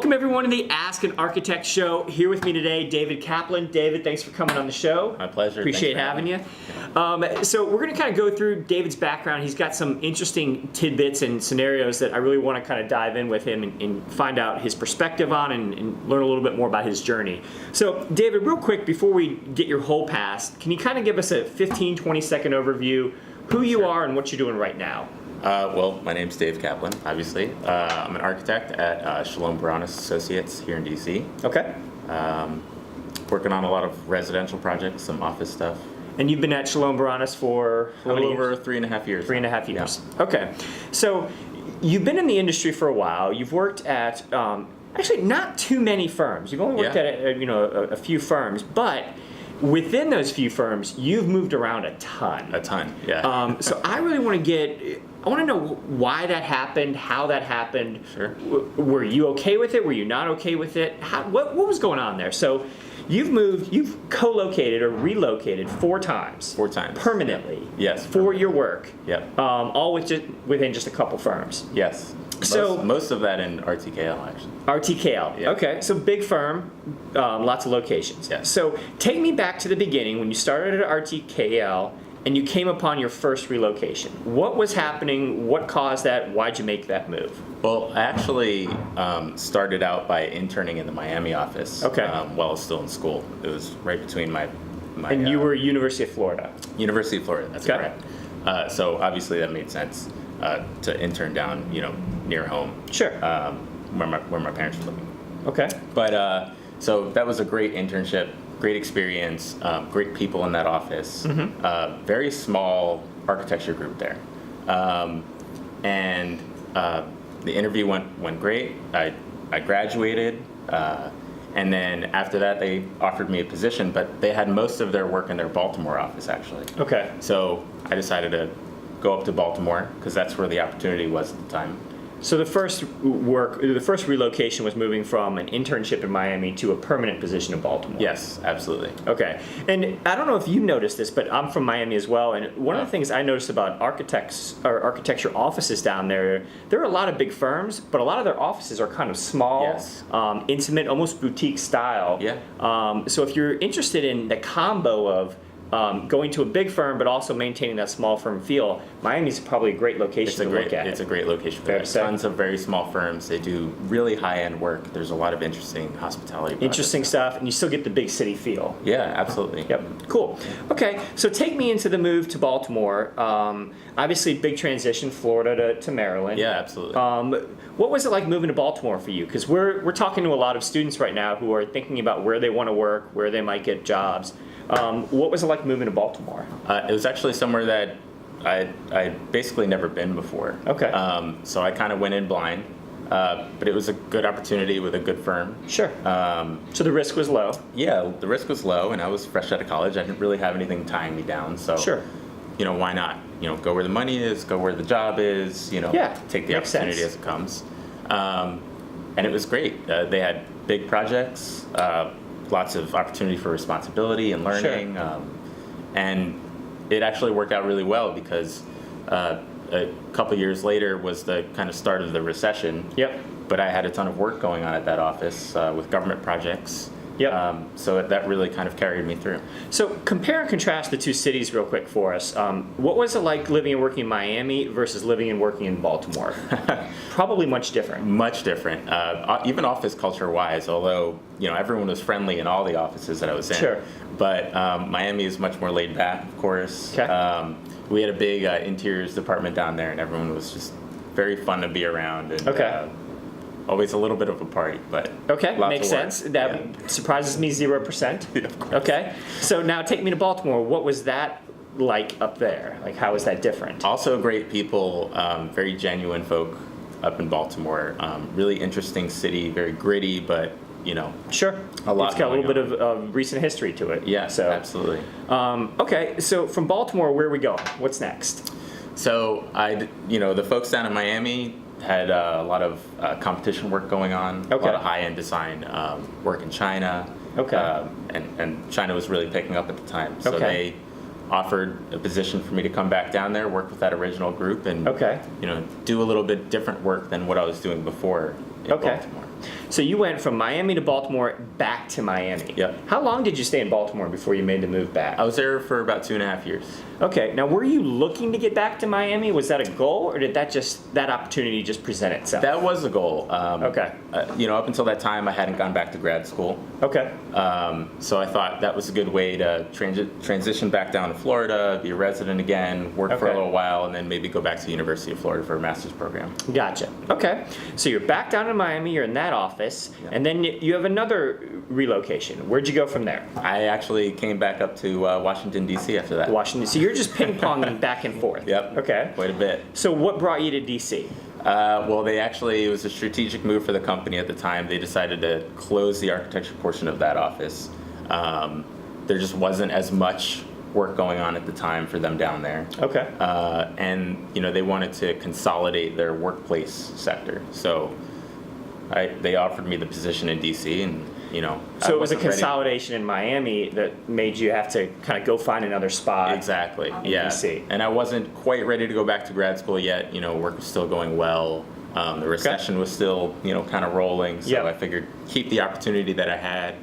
Welcome everyone to the Ask an Architect show. Here with me today, David Kaplan. David, thanks for coming on the show. My pleasure. Appreciate having you. So we're going to kind of go through David's background. He's got some interesting tidbits and scenarios that I really want to kind of dive in with him and find out his perspective on and learn a little bit more about his journey. So David, real quick, before we get your whole past, can you kind of give us a 15, 20-second overview, who you are and what you're doing right now? Well, my name's Dave Kaplan, obviously. I'm an architect at Shalom Baranes Associates here in DC. Okay. Working on a lot of residential projects, some office stuff. And you've been at Shalom Baranes for a little over 3.5 years. 3.5 years. Yeah. Okay. So you've been in the industry for a while. You've worked at actually not too many firms. You've only worked at a few firms, but within those few firms, you've moved around a ton. A ton, yeah. So I really want to know why that happened, how that happened. Sure. Were you okay with it? Were you not okay with it? What was going on there? So you've co-located or relocated 4 times. 4 times. Permanently. Yes. For your work. Yep. All within just a couple firms. Yes. So most of that in RTKL, actually. RTKL. Yeah. Okay, so big firm, lots of locations. Yeah. So take me back to the beginning when you started at RTKL and you came upon your first relocation. What was happening? What caused that? Why'd you make that move? Well, I actually started out by interning in the Miami office. Okay. While I was still in school. It was right between my and you were University of Florida. University of Florida, that's okay. correct. So obviously that made sense to intern down, near home. Sure. Where my parents were living. Okay. But so that was a great internship, great experience, great people in that office. Mm-hmm. Very small architecture group there, and the interview went great. I graduated, and then after that they offered me a position, but they had most of their work in their Baltimore office actually. Okay. So I decided to go up to Baltimore because that's where the opportunity was at the time. So the first relocation was moving from an internship in Miami to a permanent position in Baltimore. Yes, absolutely. Okay. And I don't know if you noticed this, but I'm from Miami as well, and one of the things I noticed about architecture offices down there are a lot of big firms, but a lot of their offices are kind of small, yes. Intimate, almost boutique style. Yeah. So if you're interested in the combo of going to a big firm, but also maintaining that small firm feel, Miami's probably a great location to look at. It's a great location. There are tons of very small firms. They do really high-end work. There's a lot of interesting hospitality projects. Interesting stuff, and you still get the big city feel. Yeah, absolutely. Yep, cool. Okay, so take me into the move to Baltimore. Obviously, big transition, Florida to Maryland. Yeah, absolutely. What was it like moving to Baltimore for you? Because we're talking to a lot of students right now who are thinking about where they want to work, where they might get jobs. What was it like moving to Baltimore? It was actually somewhere that I'd basically never been before. Okay. So I kind of went in blind, but it was a good opportunity with a good firm. Sure. So the risk was low? Yeah, the risk was low, and I was fresh out of college. I didn't really have anything tying me down, so sure. Why not? Go where the money is, go where the job is, yeah, take the opportunity as it comes. And it was great. They had big projects, lots of opportunity for responsibility and learning. Sure. And it actually worked out really well because a couple years later was the kind of start of the recession. Yep. But I had a ton of work going on at that office with government projects. Yep. So that really kind of carried me through. So compare and contrast the two cities real quick for us. What was it like living and working in Miami versus living and working in Baltimore? Probably much different. Much different. Even office culture-wise, although everyone was friendly in all the offices that I was in. Sure. But Miami is much more laid back, of course. Okay. We had a big interiors department down there, and everyone was just very fun to be around. And, okay. Always a little bit of a party, but okay, makes sense. That surprises me 0%. Yeah, of course. Okay, so now take me to Baltimore. What was that like up there? Like, how was that different? Also great people, very genuine folk up in Baltimore. Really interesting city, very gritty, but sure. A lot. It's got a little bit of recent history to it. Yeah, so absolutely. Okay, so from Baltimore, where are we going? What's next? So the folks down in Miami had a lot of competition work going on, okay. A lot of high-end design work in China, okay. And China was really picking up at the time. So okay. they offered a position for me to come back down there, work with that original group, and okay. do a little bit different work than what I was doing before in okay. Baltimore. So you went from Miami to Baltimore, back to Miami. Yep. How long did you stay in Baltimore before you made the move back? I was there for about 2.5 years. Okay. Now, were you looking to get back to Miami? Was that a goal, or did that opportunity just present itself? That was a goal. Okay. Up until that time, I hadn't gone back to grad school. Okay. So I thought that was a good way to transition back down to Florida, be a resident again, work for a Okay. little while, and then maybe go back to the University of Florida for a master's program. Gotcha. Okay. So you're back down in Miami, you're in that office, Yeah. and then you have another relocation. Where'd you go from there? I actually came back up to Washington, D.C. after that. Washington. So you're just ping-ponging back and forth. Yep. Okay. Quite a bit. So what brought you to DC? Well, it was a strategic move for the company at the time. They decided to close the architecture portion of that office. There just wasn't as much work going on at the time for them down there. Okay. And they wanted to consolidate their workplace sector. So they offered me the position in DC, and So it was a wasn't ready. consolidation in Miami that made you have to kind of go find another spot. Exactly. Yeah. DC. And I wasn't quite ready to go back to grad school yet. Work was still going well. The recession was still kind of rolling. So Yep. I figured keep the opportunity that I had,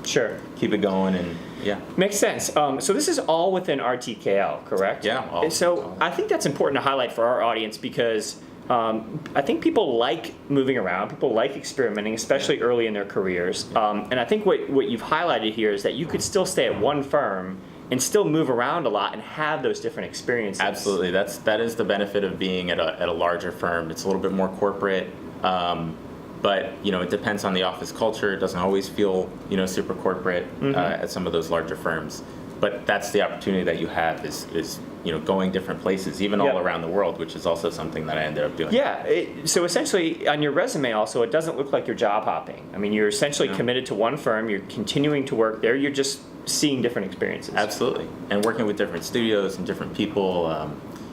Sure. keep it going, and yeah. Makes sense. So this is all within RTKL, correct? Yeah. So I think that's important to highlight for our audience because I think people like moving around, people like experimenting, especially early in their careers. And I think what you've highlighted here is that you could still stay at one firm and still move around a lot and have those different experiences. Absolutely. That is the benefit of being at a larger firm. It's a little bit more corporate. But it depends on the office culture. It doesn't always feel super corporate at some of those larger firms. But that's the opportunity that you have is going different places, even all around the world, which is also something that I ended up doing. Yeah. So essentially, on your resume, also, it doesn't look like you're job hopping. I mean, you're essentially committed to one firm. You're continuing to work there. You're just seeing different experiences. Absolutely, and working with different studios and different people.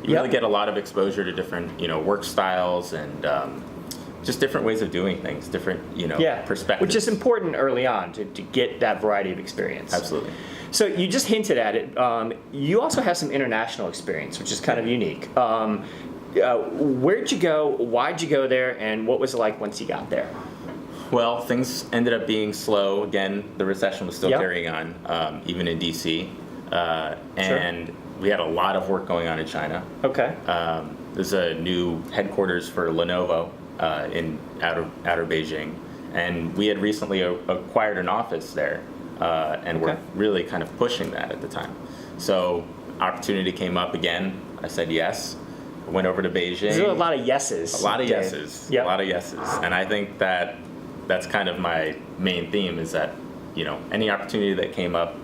You really get a lot of exposure to different work styles and just different ways of doing things, different perspectives. Which is important early on to get that variety of experience. Absolutely. So you just hinted at it. You also have some international experience, which is kind of unique. Where'd you go? Why'd you go there? And what was it like once you got there? Well, things ended up being slow. Again, the recession was still carrying on, even in DC. And we had a lot of work going on in China. Okay. There's a new headquarters for Lenovo in outer Beijing. And we had recently acquired an office there. And we're really kind of pushing that at the time. So opportunity came up again. I said yes. I went over to Beijing. There's a lot of yeses. A lot of yeses. Yep. A lot of yeses. And I think that's kind of my main theme is that, any opportunity that came up,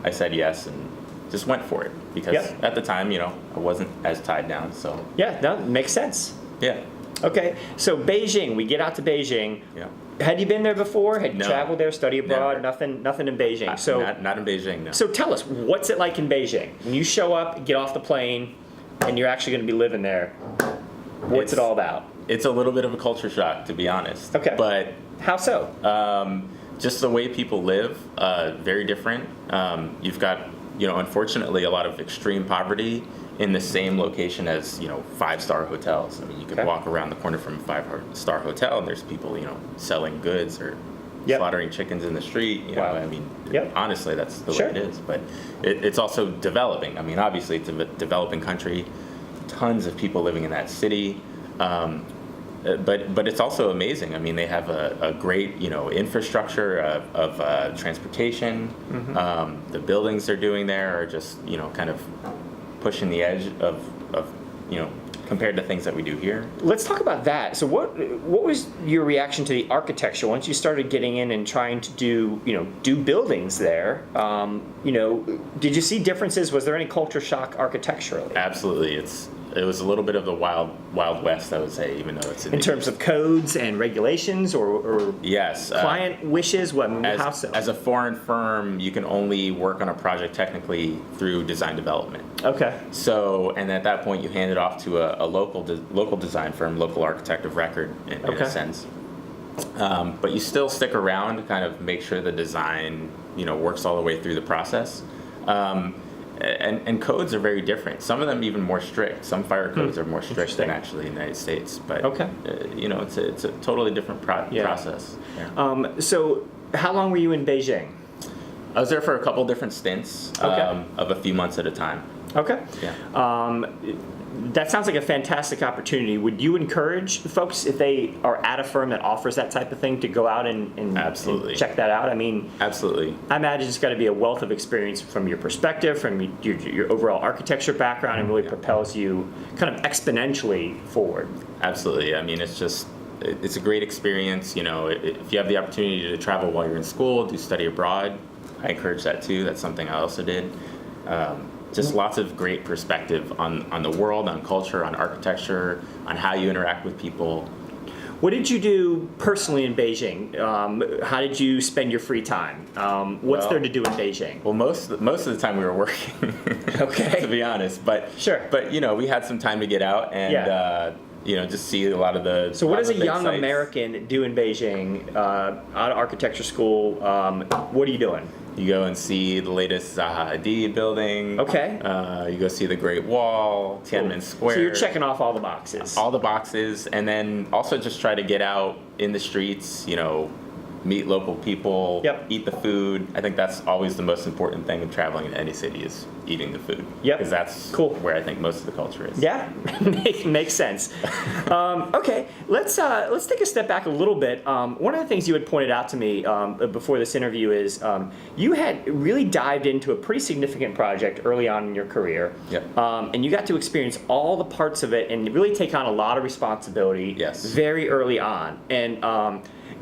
I said yes and just went for it. Because at the time, I wasn't as tied down. So Yeah, no, makes sense. yeah. Okay, so Beijing, we get out to Beijing. Yeah. Had you been there before? Had you No. traveled there, study abroad? Never. Nothing in Beijing. So Not in Beijing, no. So tell us, what's it like in Beijing? When you show up, get off the plane, and you're actually going to be living there, what's it all about? It's a little bit of a culture shock, to be honest. Okay. But How so? just the way people live, very different. You've got, unfortunately, a lot of extreme poverty in the same location as, 5-star hotels. I mean, you could walk around the corner from a 5-star hotel and there's people, selling goods or slaughtering chickens in the street. Wow. I mean, Yep. honestly, that's the Sure. way it is. But it's also developing. I mean, obviously, it's a developing country. Tons of people living in that city. But it's also amazing. I mean, they have a great, infrastructure of transportation. The buildings they're doing there are just, kind of pushing the edge of compared to things that we do here. Let's talk about that. So what was your reaction to the architecture once you started getting in and trying to do buildings there? Did you see differences? Was there any culture shock architecturally? Absolutely. It was a little bit of the wild west, I would say, even though it's In terms of codes and regulations or yes, client wishes? How so? As a foreign firm, you can only work on a project technically through design development. Okay. So, and at that point, you hand it off to a local design firm, local architect of record, in a sense. But you still stick around to kind of make sure the design, works all the way through the process. and codes are very different. Some of them even more strict. Some fire codes are more strict than actually in the United States. But Okay. It's a totally different process. Yeah. So how long were you in Beijing? I was there for a couple different stints of a few months at a time. Okay. Yeah. That sounds like a fantastic opportunity. Would you encourage folks, if they are at a firm that offers that type of thing, to go out and Absolutely. and check that out? I mean, Absolutely. I imagine it's got to be a wealth of experience from your perspective, from your overall architecture background, and really propels you kind of exponentially forward. Absolutely. I mean, it's a great experience. If you have the opportunity to travel while you're in school, do study abroad, I encourage that too. That's something I also did. Just lots of great perspective on the world, on culture, on architecture, on how you interact with people. What did you do personally in Beijing? How did you spend your free time? What's there to do in Beijing? Well, most of the time we were working. Okay. To be honest, but Sure. But we had some time to get out and just see a lot of the. So what does a young sites. American do in Beijing? Out of architecture school, what are you doing? You go and see the latest Zaha Hadid building. Okay. You go see the Great Wall, Tiananmen Square. So you're checking off all the boxes. All the boxes, and then also just try to get out in the streets, meet local people, eat the food. I think that's always the most important thing of traveling in any city is eating the food. Yep. Because that's cool. where I think most of the culture is. Yeah, makes sense. Okay, let's take a step back a little bit. One of the things you had pointed out to me before this interview is you had really dived into a pretty significant project early on in your career. Yep. And you got to experience all the parts of it and really take on a lot of responsibility very early on. And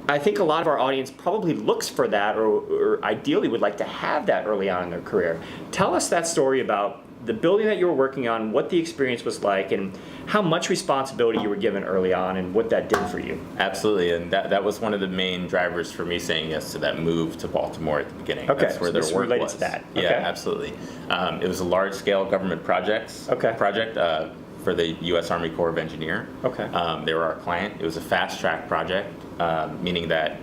I think a lot of our audience probably looks for that or ideally would like to have that early on in their career. Tell us that story about the building that you were working on, what the experience was like, and how much responsibility you were given early on and what that did for you. Absolutely, and that was one of the main drivers for me saying yes to that move to Baltimore at the beginning. Okay, that's where their work related was. To that. Yeah, okay. absolutely. It was a large-scale government project for the U.S. Army Corps of Engineer. Okay. They were our client. It was a fast-track project, meaning that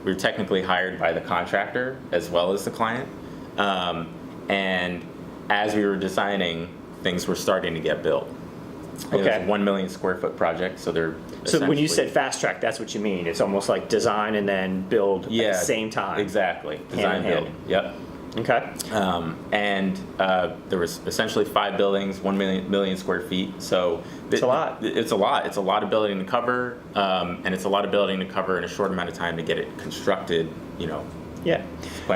we were technically hired by the contractor as well as the client. And as we were designing, things were starting to get built. It was a 1 million square foot project, so they're So when you said fast track, that's what you mean. It's almost like design and then build at the same time. Exactly. Design build. Yep. Okay. And there was essentially 5 buildings, 1 million square feet. So it's a lot. It's a lot. It's a lot of building to cover, and it's a lot of building to cover in a short amount of time to get it constructed. Yeah.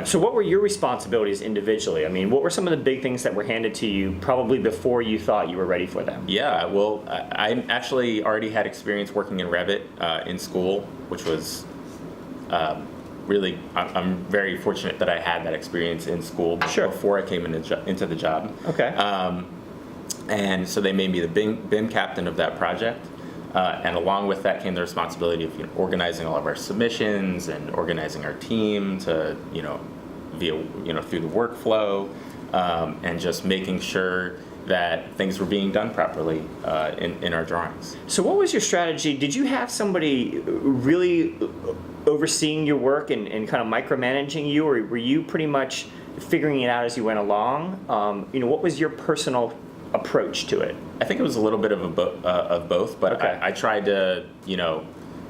So what were your responsibilities individually? I mean, what were some of the big things that were handed to you probably before you thought you were ready for them? Yeah, well, I actually already had experience working in Revit in school, which was really, I'm very fortunate that I had that experience in school before I came into the job. Okay. And so they made me the BIM captain of that project. And along with that came the responsibility of organizing all of our submissions and organizing our team to through the workflow, and just making sure that things were being done properly in our drawings. So what was your strategy? Did you have somebody really overseeing your work and kind of micromanaging you, or were you pretty much figuring it out as you went along? What was your personal approach to it? I think it was a little bit of both, but Okay. I tried to,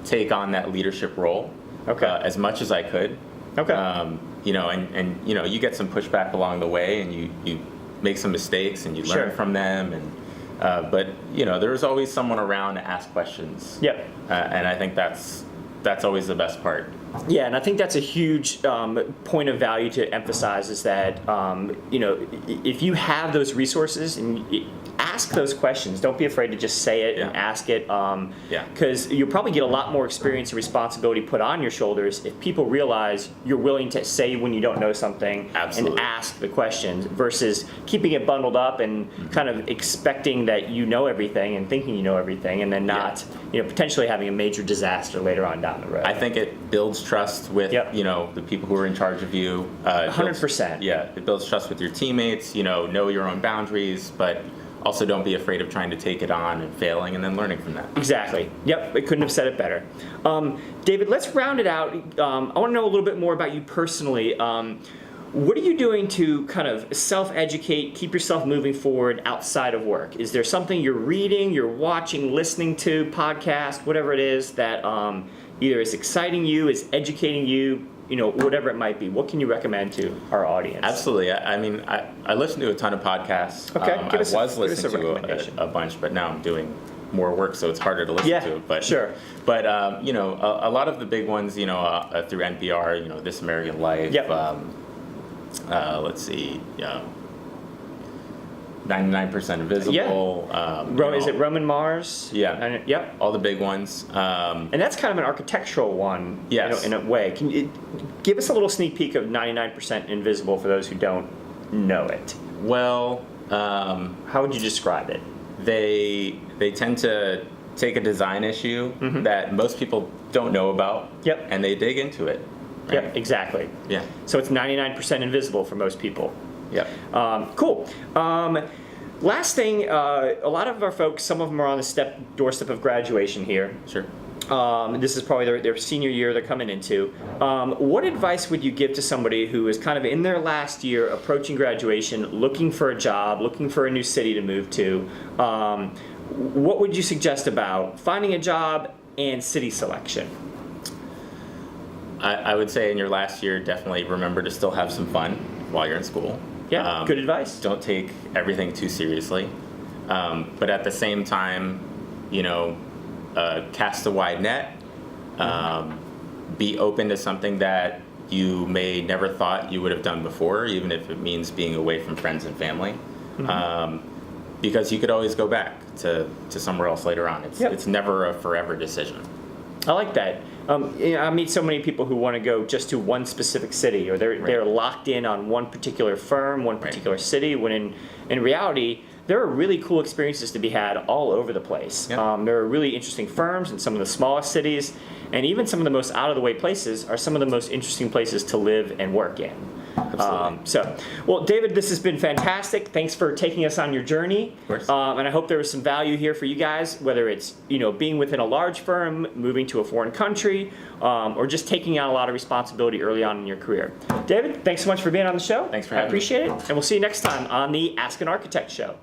take on that leadership role as much as I could. Okay. And you get some pushback along the way, and you make some mistakes, and you learn from them, and but there was always someone around to ask questions. Yep. And I think that's always the best part. Yeah, and I think that's a huge point of value to emphasize is that, if you have those resources and ask those questions, don't be afraid to just say it and ask it. Because you'll probably get a lot more experience and responsibility put on your shoulders if people realize you're willing to say when you don't know something and ask the questions versus keeping it bundled up and kind of expecting that you know everything and thinking you know everything and then not, potentially having a major disaster later on down the road. I think it builds trust with the people who are in charge of you. 100%. It builds trust with your teammates. Know your own boundaries, but also don't be afraid of trying to take it on and failing and then learning from that. Exactly. Yep, I couldn't have said it better. David, let's round it out. I want to know a little bit more about you personally. What are you doing to kind of self-educate, keep yourself moving forward outside of work? Is there something you're reading, you're watching, listening to, podcast, whatever it is that either is exciting you, is educating you, whatever it might be? What can you recommend to our audience? Absolutely. I listen to a ton of podcasts. Okay, I was listening to a bunch, but now I'm doing more work, so it's harder to listen to. But sure. But a lot of the big ones, through NPR, This American Life. Yep. Let's see. 99% Invisible. Is it Roman Mars? Yeah. Yep. All the big ones. And that's kind of an architectural one. Yes. In a way. Can you give us a little sneak peek of 99% Invisible for those who don't know it? Well, how would you describe it? They tend to take a design issue that most people don't know about. Yep. And they dig into it. Right? Yep, exactly. Yeah. So it's 99% invisible for most people. Yep. Cool. Last thing, a lot of our folks, some of them are on the doorstep of graduation here. Sure. This is probably their senior year they're coming into. What advice would you give to somebody who is kind of in their last year, approaching graduation, looking for a job, looking for a new city to move to? What would you suggest about finding a job and city selection? I would say in your last year, definitely remember to still have some fun while you're in school. Yeah, good advice. Don't take everything too seriously. But at the same time, cast a wide net. Be open to something that you may never thought you would have done before, even if it means being away from friends and family. Because you could always go back to somewhere else later on. It's never a forever decision. I like that. I meet so many people who want to go just to one specific city, or they're locked in on one particular firm, one particular city, when in reality, there are really cool experiences to be had all over the place. There are really interesting firms in some of the smallest cities, and even some of the most out-of-the-way places are some of the most interesting places to live and work in. Absolutely. David, this has been fantastic. Thanks for taking us on your journey. Of course. And I hope there was some value here for you guys, whether it's being within a large firm, moving to a foreign country, or just taking on a lot of responsibility early on in your career. David, thanks so much for being on the show. Thanks for having me. I having appreciate it. And we'll see you next time on the Ask an Architect Show.